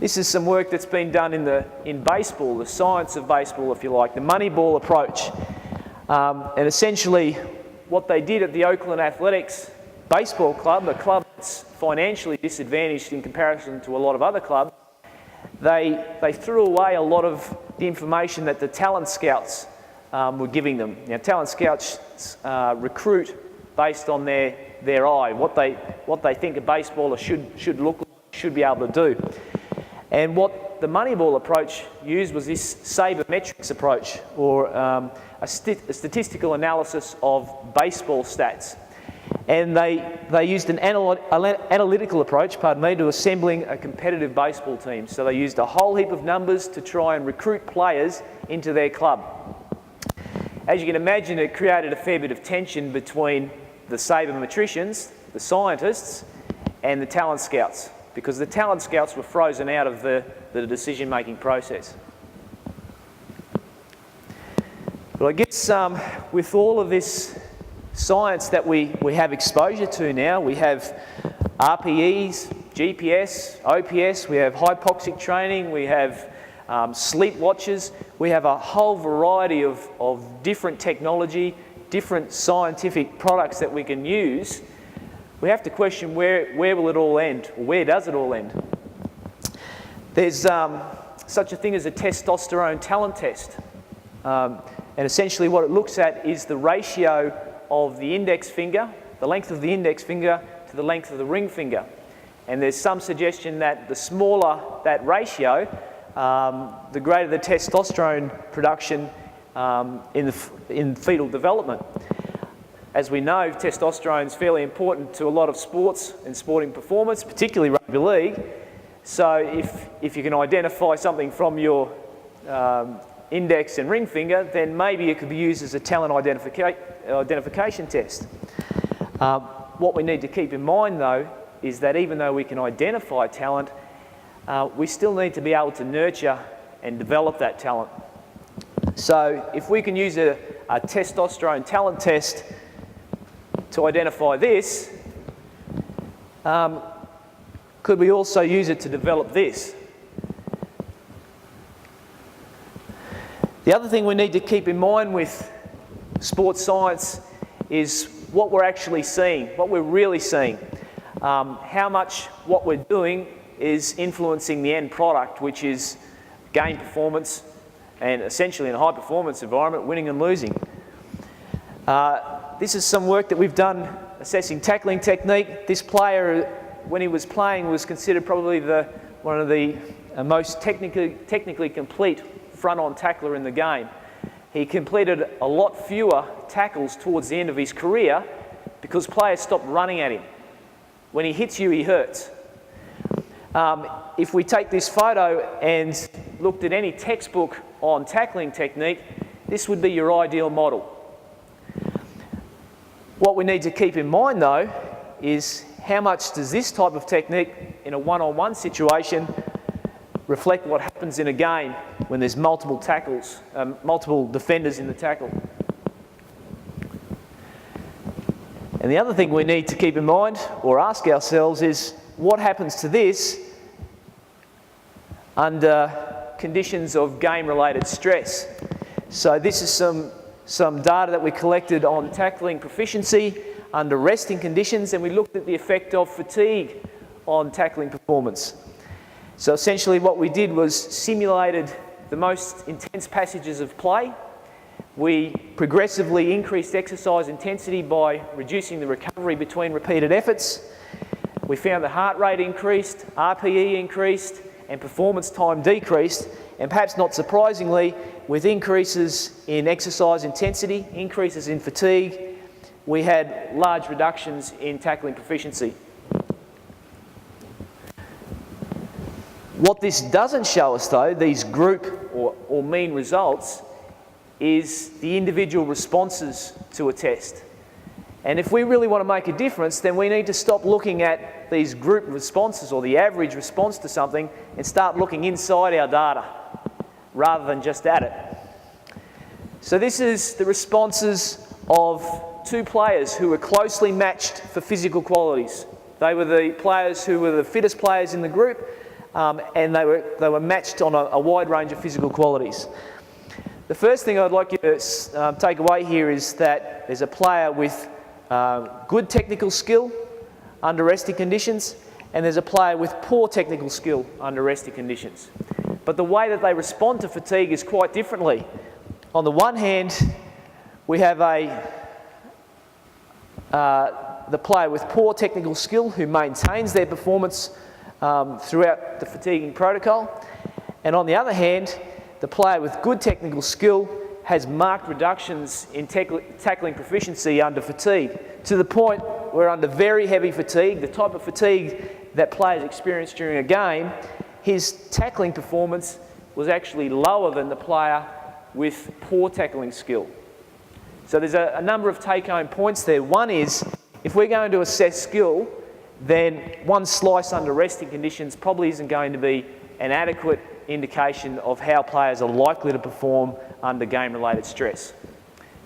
This is some work that's been done in baseball, the science of baseball, if you like, the Moneyball approach. And essentially, what they did at the Oakland Athletics Baseball Club, a club that's financially disadvantaged in comparison to a lot of other clubs, they threw away a lot of the information that the talent scouts were giving them. Now, talent scouts recruit based on their eye, what they think a baseballer should be able to do. And what the Moneyball approach used was this sabermetrics approach, or a statistical analysis of baseball stats. And they used an analytical approach, to assembling a competitive baseball team. So they used a whole heap of numbers to try and recruit players into their club. As you can imagine, it created a fair bit of tension between the sabermetricians, the scientists, and the talent scouts, because the talent scouts were frozen out of the decision-making process. But I guess with all of this science that we have exposure to now, we have RPEs, GPS, OPS, we have hypoxic training, we have sleep watches, we have a whole variety of different technology, different scientific products that we can use. We have to question where will it all end, or where does it all end? There's such a thing as a testosterone talent test. And essentially what it looks at is the ratio of the index finger, the length of the index finger to the length of the ring finger. And there's some suggestion that the smaller that ratio, the greater the testosterone production in fetal development. As we know, testosterone is fairly important to a lot of sports and sporting performance, particularly rugby league. So if you can identify something from your index and ring finger, then maybe it could be used as a talent identification test. What we need to keep in mind, though, is that even though we can identify talent, we still need to be able to nurture and develop that talent. So if we can use a testosterone talent test to identify this, could we also use it to develop this? The other thing we need to keep in mind with sports science is what we're actually seeing, what we're really seeing. How much what we're doing is influencing the end product, which is game performance, and essentially in a high performance environment, winning and losing. This is some work that we've done assessing tackling technique. This player, when he was playing, was considered probably one of the most technically complete front-on tackler in the game. He completed a lot fewer tackles towards the end of his career because players stopped running at him. When he hits you, he hurts. If we take this photo and looked at any textbook on tackling technique, this would be your ideal model. What we need to keep in mind, though, is how much does this type of technique in a one-on-one situation reflect what happens in a game when there's multiple tackles, multiple defenders in the tackle. And the other thing we need to keep in mind, or ask ourselves, is what happens to this under conditions of game-related stress. So this is some data that we collected on tackling proficiency under resting conditions, and we looked at the effect of fatigue on tackling performance. So essentially what we did was simulated the most intense passages of play. We progressively increased exercise intensity by reducing the recovery between repeated efforts. We found the heart rate increased, RPE increased, and performance time decreased. And perhaps not surprisingly, with increases in exercise intensity, increases in fatigue, we had large reductions in tackling proficiency. What this doesn't show us, though, these group or mean results, is the individual responses to a test. And if we really want to make a difference, then we need to stop looking at these group responses or the average response to something and start looking inside our data rather than just at it. So this is the responses of two players who were closely matched for physical qualities. They were the players who were the fittest players in the group. and they were matched on a wide range of physical qualities. The first thing I'd like you to take away here is that there's a player with good technical skill under resting conditions, and there's a player with poor technical skill under resting conditions. But the way that they respond to fatigue is quite differently. On the one hand, we have the player with poor technical skill who maintains their performance throughout the fatiguing protocol. And on the other hand, the player with good technical skill has marked reductions in tackling proficiency under fatigue, to the point where under very heavy fatigue, the type of fatigue that players experience during a game, his tackling performance was actually lower than the player with poor tackling skill. So there's a number of take-home points there. One is, if we're going to assess skill, then one slice under resting conditions probably isn't going to be an adequate indication of how players are likely to perform under game-related stress.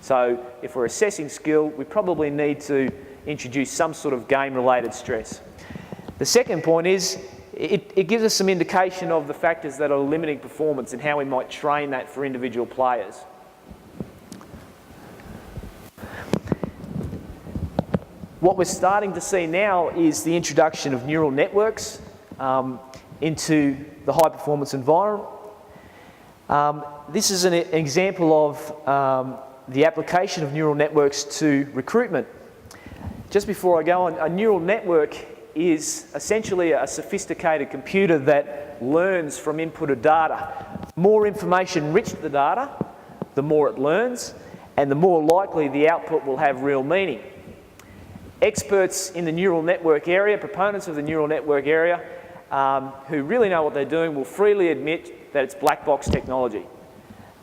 So if we're assessing skill, we probably need to introduce some sort of game-related stress. The second point is, it gives us some indication of the factors that are limiting performance and how we might train that for individual players. What we're starting to see now is the introduction of neural networks into the high-performance environment. This is an example of the application of neural networks to recruitment. Just before I go on, a neural network is essentially a sophisticated computer that learns from inputted data. More information enriched the data, the more it learns, and the more likely the output will have real meaning. Experts in the neural network area, proponents of the neural network area, who really know what they're doing, will freely admit that it's black box technology.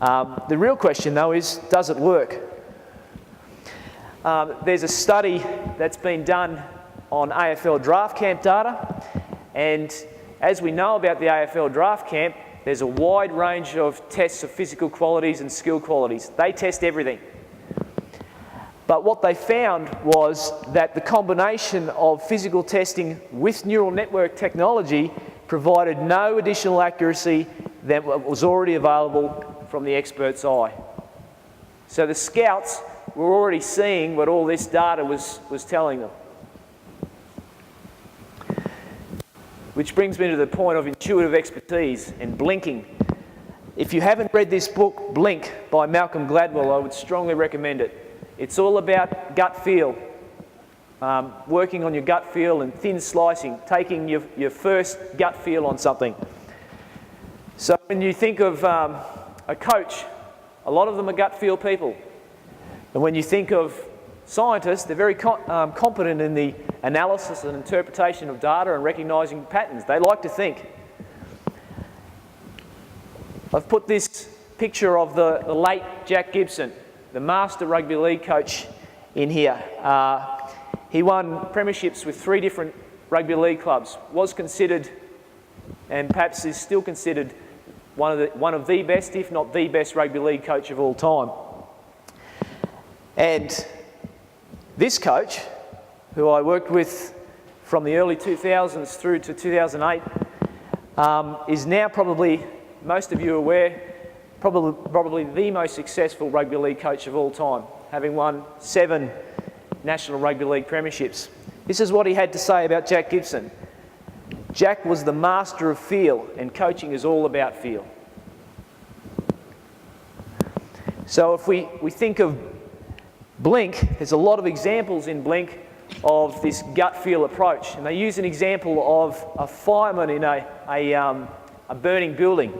The real question, though, is, does it work? There's a study that's been done on AFL draft camp data, and as we know about the AFL draft camp, there's a wide range of tests of physical qualities and skill qualities. They test everything. But what they found was that the combination of physical testing with neural network technology provided no additional accuracy than what was already available from the expert's eye. So the scouts were already seeing what all this data was telling them. Which brings me to the point of intuitive expertise and blinking. If you haven't read this book, Blink, by Malcolm Gladwell, I would strongly recommend it. It's all about gut feel, working on your gut feel and thin slicing, taking your first gut feel on something. So when you think of a coach, a lot of them are gut feel people. And when you think of scientists, they're very competent in the analysis and interpretation of data and recognising patterns. They like to think. I've put this picture of the late Jack Gibson, the master rugby league coach, in here. He won premierships with 3 different rugby league clubs, was considered, and perhaps is still considered, one of the best, if not the best, rugby league coach of all time. And this coach, who I worked with from the early 2000s through to 2008, is now probably, most of you are aware, probably the most successful rugby league coach of all time, having won 7 National Rugby League premierships. This is what he had to say about Jack Gibson. Jack was the master of feel, and coaching is all about feel. So if we think of Blink, there's a lot of examples in Blink of this gut feel approach, and they use an example of a fireman in a burning building.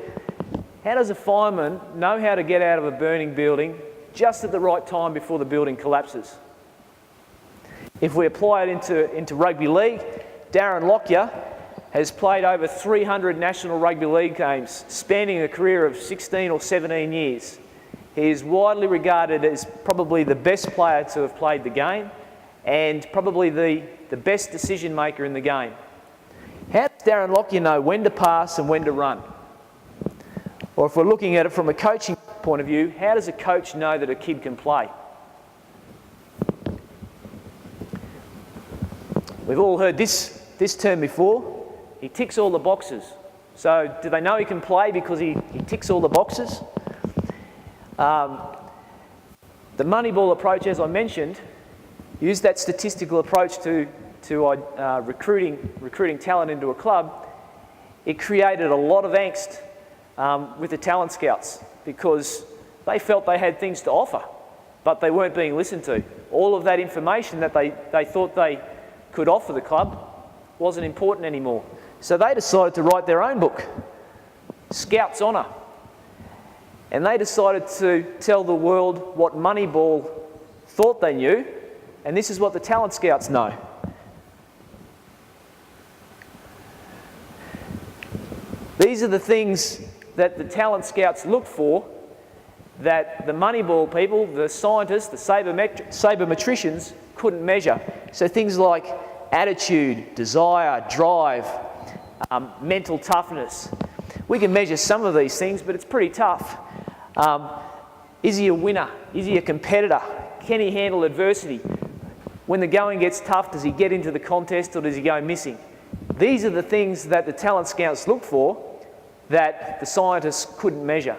How does a fireman know how to get out of a burning building just at the right time before the building collapses? If we apply it into rugby league, Darren Lockyer has played over 300 National Rugby League games, spanning a career of 16 or 17 years. He is widely regarded as probably the best player to have played the game and probably the best decision maker in the game. How does Darren Lockyer know when to pass and when to run? Or if we're looking at it from a coaching point of view, how does a coach know that a kid can play? We've all heard this term before. He ticks all the boxes. So do they know he can play because he ticks all the boxes? The Moneyball approach, as I mentioned, used that statistical approach to recruiting talent into a club. It created a lot of angst with the talent scouts because they felt they had things to offer, but they weren't being listened to. All of that information that they thought they could offer the club wasn't important anymore. So they decided to write their own book, Scouts Honour. And they decided to tell the world what Moneyball thought they knew, and this is what the talent scouts know. These are the things that the talent scouts look for that the Moneyball people, the scientists, the sabermetricians couldn't measure. So things like attitude, desire, drive, mental toughness. We can measure some of these things, but it's pretty tough. Is he a winner? Is he a competitor? Can he handle adversity? When the going gets tough, does he get into the contest or does he go missing? These are the things that the talent scouts look for that the scientists couldn't measure.